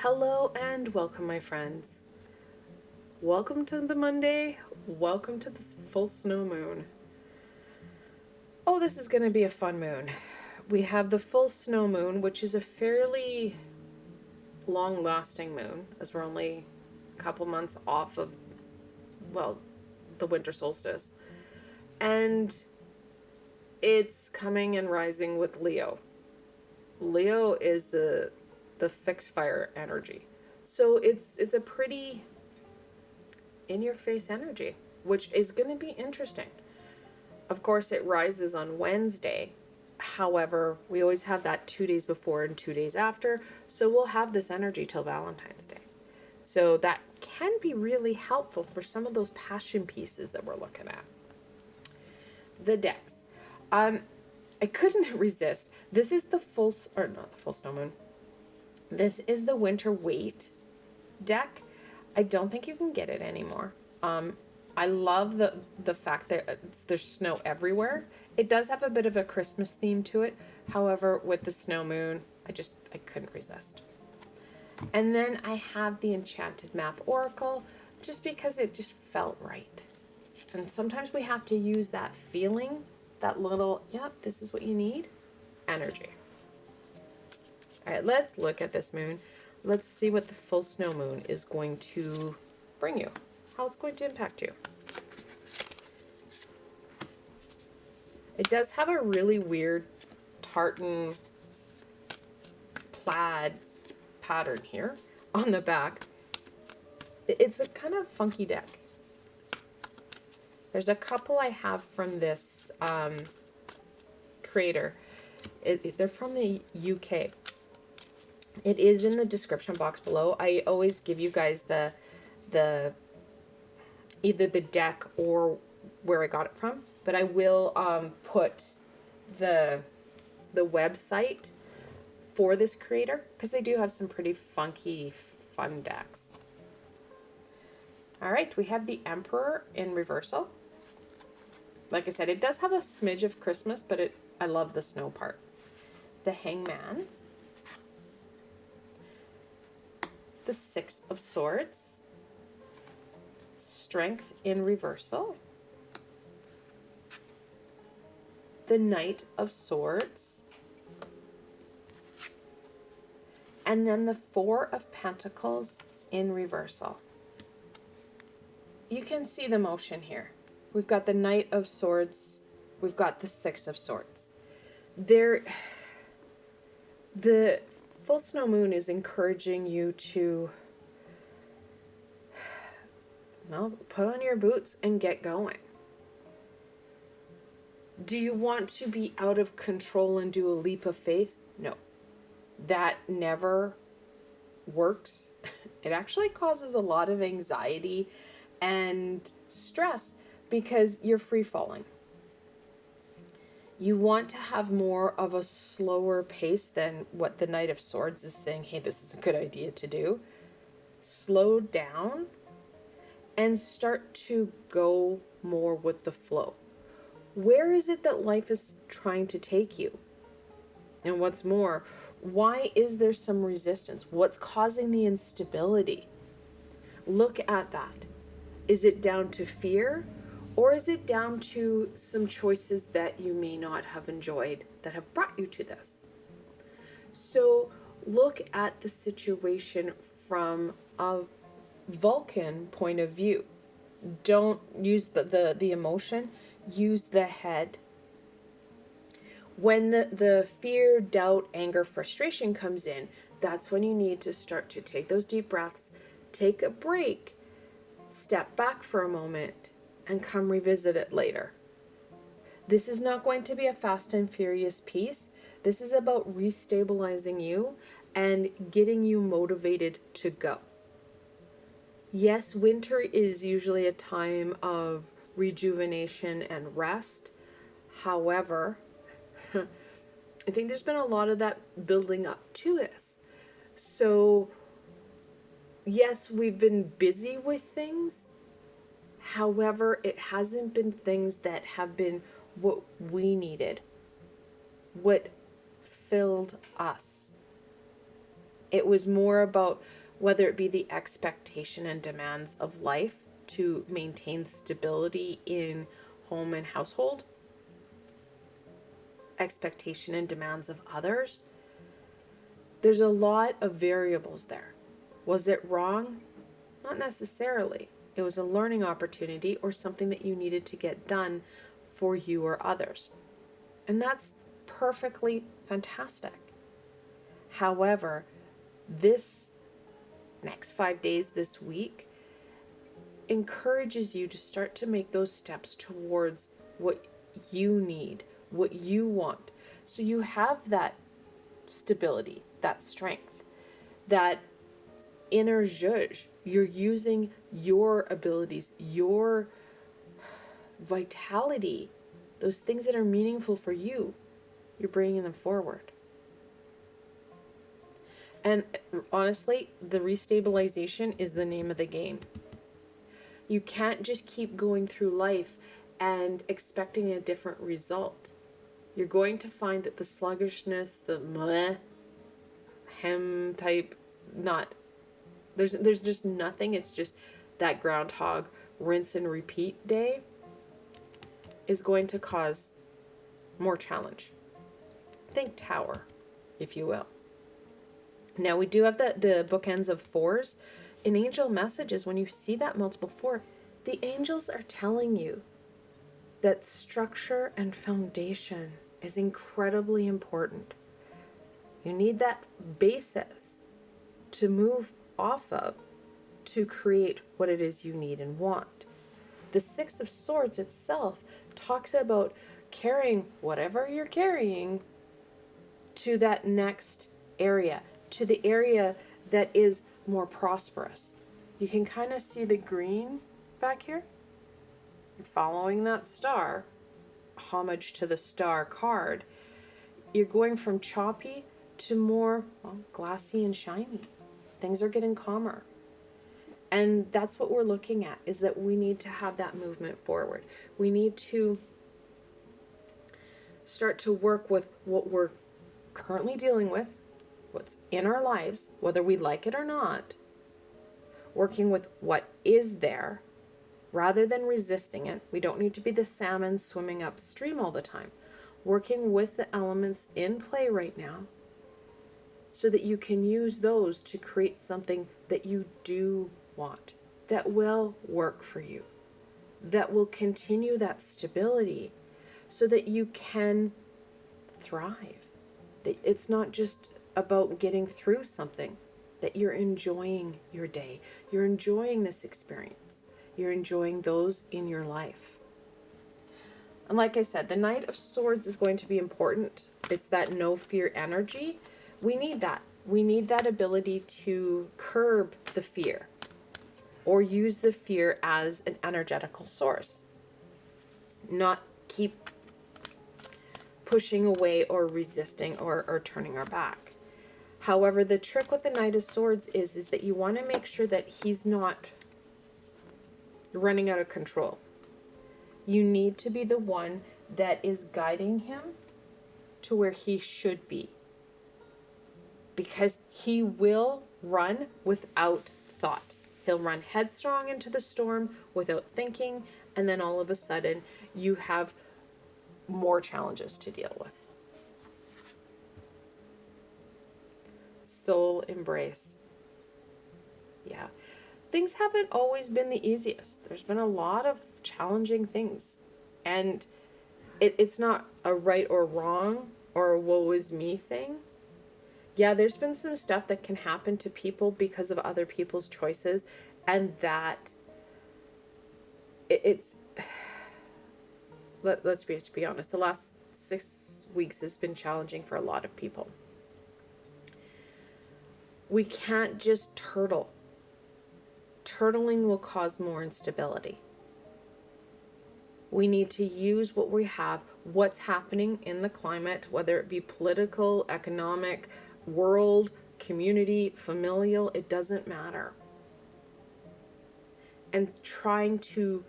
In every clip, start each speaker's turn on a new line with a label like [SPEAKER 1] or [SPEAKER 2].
[SPEAKER 1] Hello and welcome, my friends. Welcome to the Monday. Welcome to this full snow moon. Oh, this is going to be a fun moon. We have the full snow moon, which is a fairly long-lasting moon, as we're only a couple months off of, well, the winter solstice. And it's coming and rising with Leo. Leo is the fixed fire energy. So it's a pretty in-your-face energy, which is going to be interesting. Of course, it rises on Wednesday. However, we always have that 2 days before and 2 days after, so we'll have this energy till Valentine's Day. So that can be really helpful for some of those passion pieces that we're looking at. The decks. I couldn't resist. This is not the full snow moon. This is the winter Waite deck. I don't think you can get it anymore. I love the fact that there's snow everywhere. It does have a bit of a Christmas theme to it. However, with the snow moon, I couldn't resist. And then I have the Enchanted Map Oracle, just because it just felt right. And sometimes we have to use that feeling, that little, yep, this is what you need, energy. All right, let's look at this moon. Let's see what the full snow moon is going to bring you, how it's going to impact you. It does have a really weird tartan plaid pattern here on the back. It's a kind of funky deck. There's a couple I have from this creator. They're from the UK. It is in the description box below. I always give you guys the either the deck or where I got it from, but I will put the website for this creator, because they do have some pretty funky, fun decks. All right, we have the Emperor in reversal. Like I said, it does have a smidge of Christmas, but I love the snow part. The Hangman. The Six of Swords. Strength in reversal. The Knight of Swords. And then the Four of Pentacles in reversal. You can see the motion here. We've got the Knight of Swords. We've got the Six of Swords. The full snow moon is encouraging you to, well, put on your boots and get going. Do you want to be out of control and do a leap of faith? No. That never works. It actually causes a lot of anxiety and stress because you're free falling. You want to have more of a slower pace than what the Knight of Swords is saying, hey, this is a good idea to do. Slow down and start to go more with the flow. Where is it that life is trying to take you? And what's more, why is there some resistance? What's causing the instability? Look at that. Is it down to fear? Or is it down to some choices that you may not have enjoyed that have brought you to this? So look at the situation from a Vulcan point of view. Don't use the emotion, use the head. When the fear, doubt, anger, frustration comes in, that's when you need to start to take those deep breaths, take a break, step back for a moment, and come revisit it later. This is not going to be a fast and furious piece. This is about restabilizing you and getting you motivated to go. Yes, winter is usually a time of rejuvenation and rest. However, I think there's been a lot of that building up to this. So, yes, we've been busy with things. However, it hasn't been things that have been what we needed, what filled us. It was more about whether it be the expectation and demands of life to maintain stability in home and household, expectation and demands of others. There's a lot of variables there. Was it wrong? Not necessarily. It was a learning opportunity or something that you needed to get done for you or others. And that's perfectly fantastic. However, this next 5 days this week encourages you to start to make those steps towards what you need, what you want. So you have that stability, that strength, that inner zhuzh. You're using your abilities, your vitality, those things that are meaningful for you. You're bringing them forward. And honestly, the restabilization is the name of the game. You can't just keep going through life and expecting a different result. You're going to find that the sluggishness, the meh, hem type, there's just nothing. It's just that groundhog rinse and repeat day is going to cause more challenge. Think tower, if you will. Now we do have the bookends of fours. In angel messages, when you see that multiple four, the angels are telling you that structure and foundation is incredibly important. You need that basis to move off of to create what it is you need and want. The Six of Swords itself talks about carrying whatever you're carrying to that next area, to the area that is more prosperous. You can kind of see the green back here. You're following that star, homage to the star card. You're going from choppy to more, well, glassy and shiny. Things are getting calmer. And that's what we're looking at, is that we need to have that movement forward. We need to start to work with what we're currently dealing with, what's in our lives, whether we like it or not, working with what is there rather than resisting it. We don't need to be the salmon swimming upstream all the time. Working with the elements in play right now so that you can use those to create something that you do want, that will work for you, that will continue that stability so that you can thrive. It's not just about getting through something, that you're enjoying your day, you're enjoying this experience, you're enjoying those in your life. And like I said, the Knight of Swords is going to be important. It's that no fear energy. We need that. We need that ability to curb the fear or use the fear as an energetical source, not keep pushing away or resisting or turning our back. However, the trick with the Knight of Swords is that you want to make sure that he's not running out of control. You need to be the one that is guiding him to where he should be. Because he will run without thought. He'll run headstrong into the storm without thinking, and then all of a sudden you have more challenges to deal with. Soul embrace. Yeah. Things haven't always been the easiest. There's been a lot of challenging things. And it's not a right or wrong or a woe is me thing. Yeah, there's been some stuff that can happen to people because of other people's choices. And that let's be honest, the last 6 weeks has been challenging for a lot of people. We can't just turtle. Turtling will cause more instability. We need to use what we have, what's happening in the climate, whether it be political, economic, world, community, familial, it doesn't matter. And trying to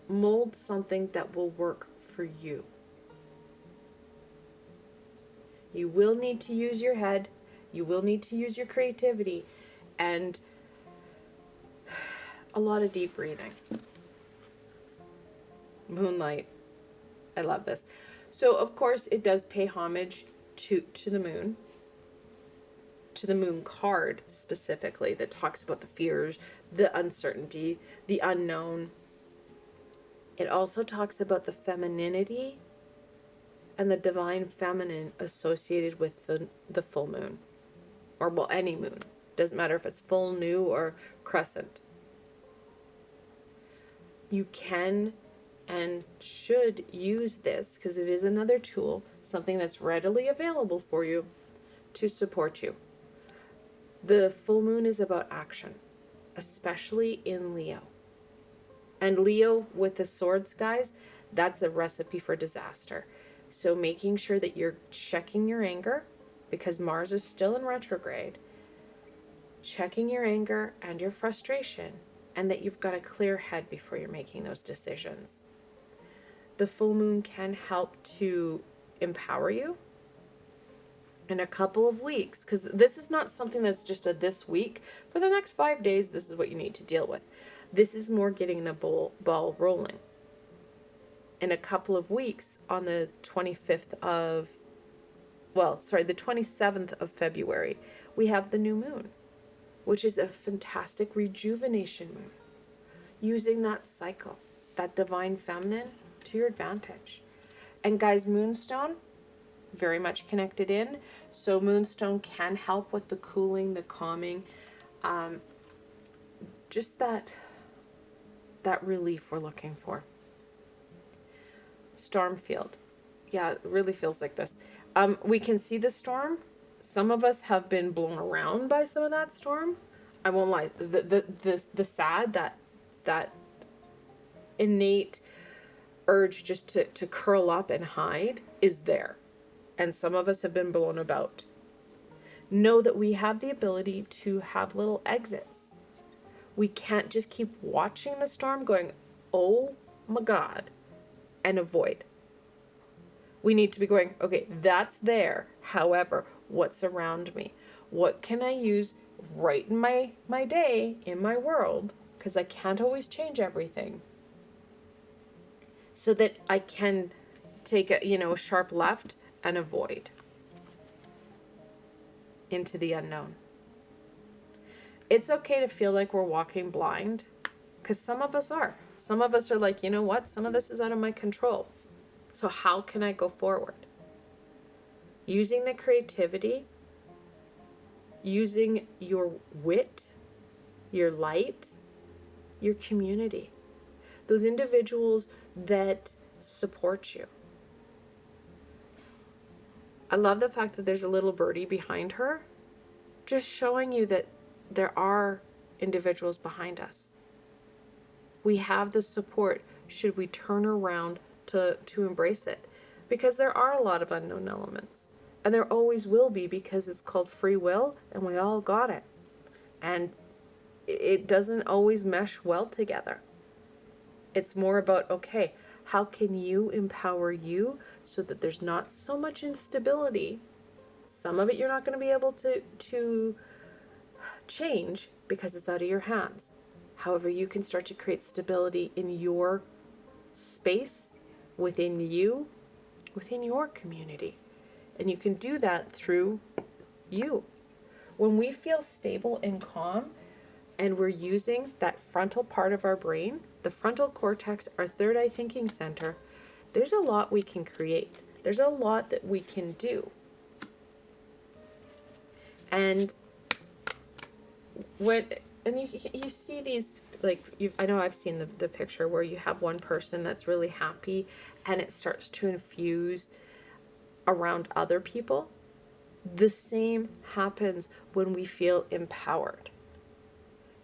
[SPEAKER 1] mold something that will work for you. You will need to use your head. You will need to use your creativity and a lot of deep breathing. Moonlight. I love this. So, of course, it does pay homage to the moon. To the moon card specifically that talks about the fears, the uncertainty, the unknown. It also talks about the femininity and the divine feminine associated with the full moon. Or, well, any moon. Doesn't matter if it's full, new, or crescent. You can and should use this because it is another tool, something that's readily available for you to support you. The full moon is about action, especially in Leo. And Leo with the swords, guys, that's a recipe for disaster. So making sure that you're checking your anger, because Mars is still in retrograde, checking your anger and your frustration, and that you've got a clear head before you're making those decisions. The full moon can help to empower you in a couple of weeks, because this is not something that's just a this week. For the next 5 days, this is what you need to deal with. This is more getting the ball rolling. In a couple of weeks, on the 27th of February, we have the new moon, which is a fantastic rejuvenation moon. Using that cycle, that divine feminine, to your advantage. And guys, moonstone, very much connected in. So moonstone can help with the cooling, the calming, just that relief we're looking for. Storm field. Yeah, it really feels like this. We can see the storm. Some of us have been blown around by some of that storm. I won't lie. The sad, that innate urge just to curl up and hide is there. And some of us have been blown about. Know that we have the ability to have little exits. We can't just keep watching the storm going, oh my God, and avoid. We need to be going, okay, that's there. However, what's around me? What can I use right in my day, in my world? Because I can't always change everything. So that I can take a sharp left and avoid into the unknown. It's okay to feel like we're walking blind, because some of us are. Some of us are like, you know what? Some of this is out of my control. So how can I go forward? Using the creativity, using your wit, your light, your community. Those individuals that support you. I love the fact that there's a little birdie behind her, just showing you that there are individuals behind us. We have the support should we turn around to embrace it, because there are a lot of unknown elements, and there always will be, because it's called free will and we all got it, and it doesn't always mesh well together. It's more about, okay, how can you empower you so that there's not so much instability? Some of it you're not going to be able to change because it's out of your hands. However, you can start to create stability in your space, within you, within your community. And you can do that through you. When we feel stable and calm, and we're using that frontal part of our brain, the frontal cortex, our third eye thinking center, there's a lot we can create. There's a lot that we can do. And you see these, like, I know I've seen the picture where you have one person that's really happy and it starts to infuse around other people. The same happens when we feel empowered.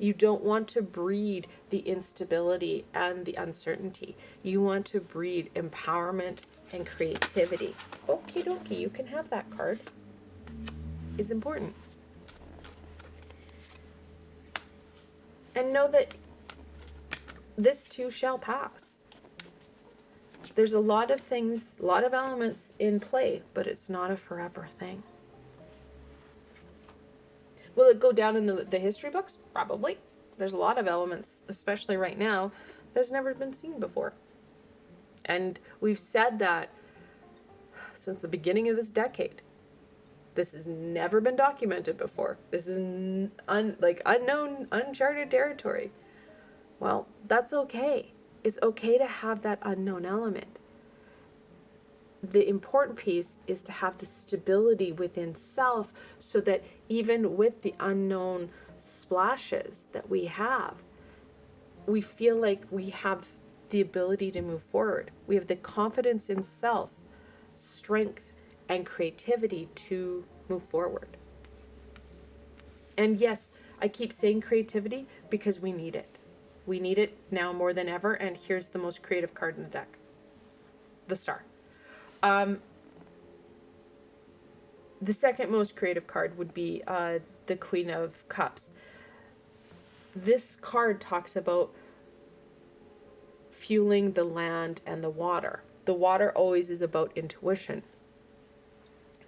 [SPEAKER 1] You don't want to breed the instability and the uncertainty. You want to breed empowerment and creativity. Okie dokie, you can have that card. It's important. And know that this too shall pass. There's a lot of things, a lot of elements in play, but it's not a forever thing. Will it go down in the history books? Probably. There's a lot of elements, especially right now, that's never been seen before. And we've said that since the beginning of this decade. This has never been documented before. This is unknown, uncharted territory. Well, that's okay. It's okay to have that unknown element. The important piece is to have the stability within self so that even with the unknown splashes that we have, we feel like we have the ability to move forward. We have the confidence in self, strength, and creativity to move forward. And yes, I keep saying creativity because we need it. We need it now more than ever, and here's the most creative card in the deck. The Star. The second most creative card would be the Queen of Cups. This card talks about fueling the land and the water. The water always is about intuition.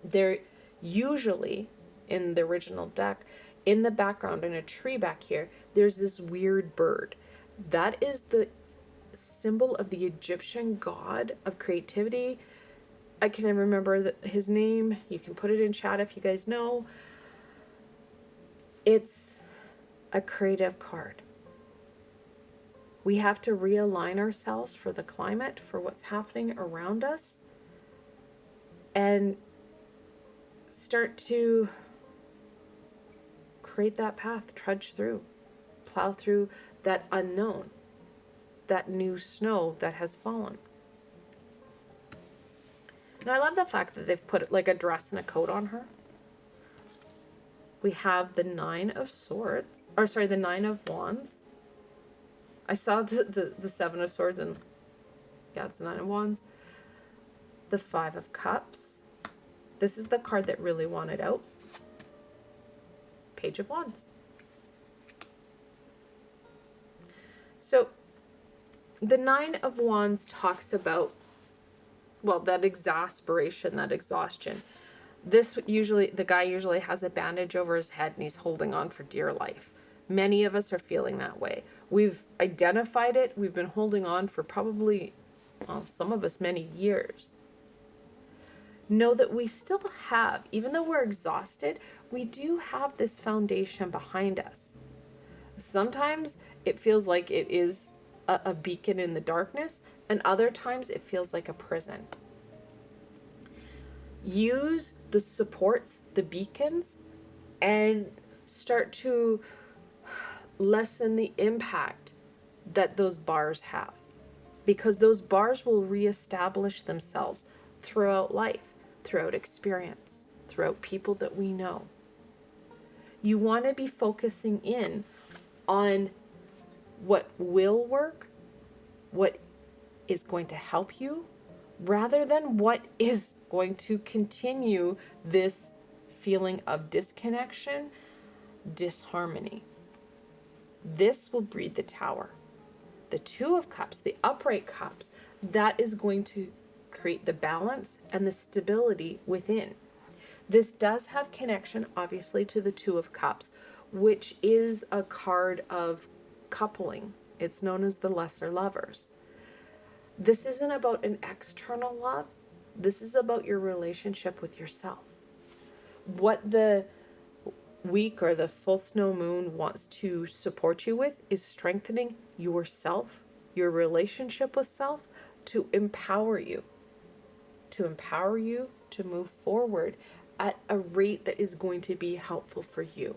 [SPEAKER 1] There usually, in the original deck, in the background, in a tree back here, there's this weird bird. That is the symbol of the Egyptian god of creativity. I can never remember his name. You can put it in chat if you guys know. It's a creative card. We have to realign ourselves for the climate, for what's happening around us, and start to create that path, trudge through, plow through that unknown, that new snow that has fallen. And I love the fact that they've put like a dress and a coat on her. We have the Nine of Swords, or sorry, the Nine of Wands. I saw the Seven of Swords, and yeah, it's the Nine of Wands. The Five of Cups. This is the card that really wanted out. Page of Wands. So the Nine of Wands talks about, well, that exasperation, that exhaustion. This usually, the guy usually has a bandage over his head and he's holding on for dear life. Many of us are feeling that way. We've identified it. We've been holding on for probably, well, some of us many years. Know that we still have, even though we're exhausted, we do have this foundation behind us. Sometimes it feels like it is a beacon in the darkness, and other times it feels like a prison. Use the supports, the beacons, and start to lessen the impact that those bars have, because those bars will reestablish themselves throughout life, throughout experience, throughout people that we know. You want to be focusing in on what will work, what is going to help you, rather than what is going to continue this feeling of disconnection, disharmony. This will breed the Tower. The Two of Cups, the upright cups, that is going to create the balance and the stability within. This does have connection, obviously, to the Two of Cups, which is a card of coupling. It's known as the lesser lovers. This isn't about an external love. This is about your relationship with yourself. What the week or the full snow moon wants to support you with is strengthening yourself, your relationship with self, to empower you to move forward at a rate that is going to be helpful for you.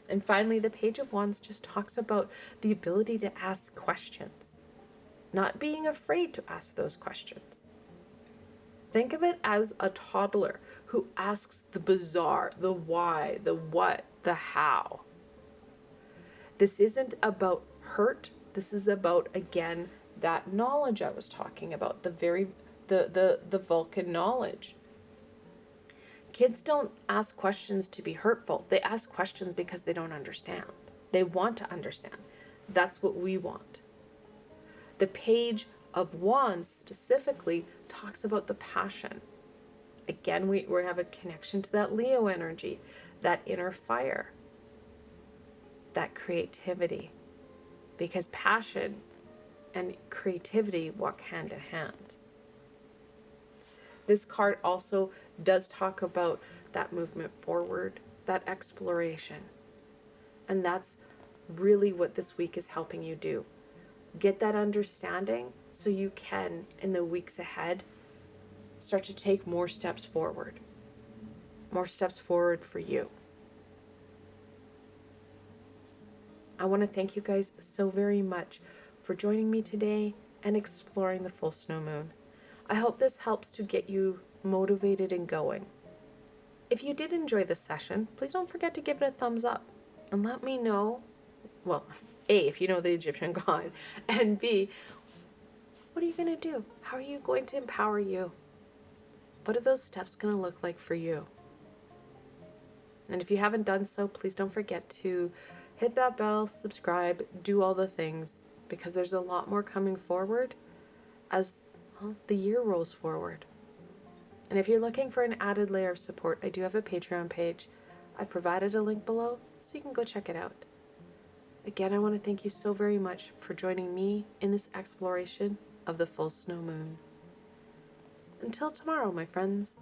[SPEAKER 1] And finally, the Page of Wands just talks about the ability to ask questions, not being afraid to ask those questions. Think of it as a toddler who asks the bizarre, the why, the what, the how. This isn't about hurt. This is about, again, that knowledge I was talking about, the Vulcan knowledge. Kids don't ask questions to be hurtful. They ask questions because they don't understand. They want to understand. That's what we want. The Page of Wands specifically talks about the passion. Again, we have a connection to that Leo energy. that inner fire, that creativity, because passion and creativity walk hand in hand. This card also does talk about that movement forward, that exploration. And that's really what this week is helping you do. Get that understanding so you can, in the weeks ahead, start to take more steps forward. More steps forward for you. I want to thank you guys so very much for joining me today and exploring the full snow moon. I hope this helps to get you motivated and going. If you did enjoy this session, please don't forget to give it a thumbs up and let me know, well, A, if you know the Egyptian god, and B, what are you going to do? How are you going to empower you? What are those steps going to look like for you? And if you haven't done so, please don't forget to hit that bell, subscribe, do all the things, because there's a lot more coming forward as the year rolls forward. And if you're looking for an added layer of support, I do have a Patreon page. I've provided a link below, so you can go check it out. Again, I want to thank you so very much for joining me in this exploration of the full snow moon. Until tomorrow, my friends.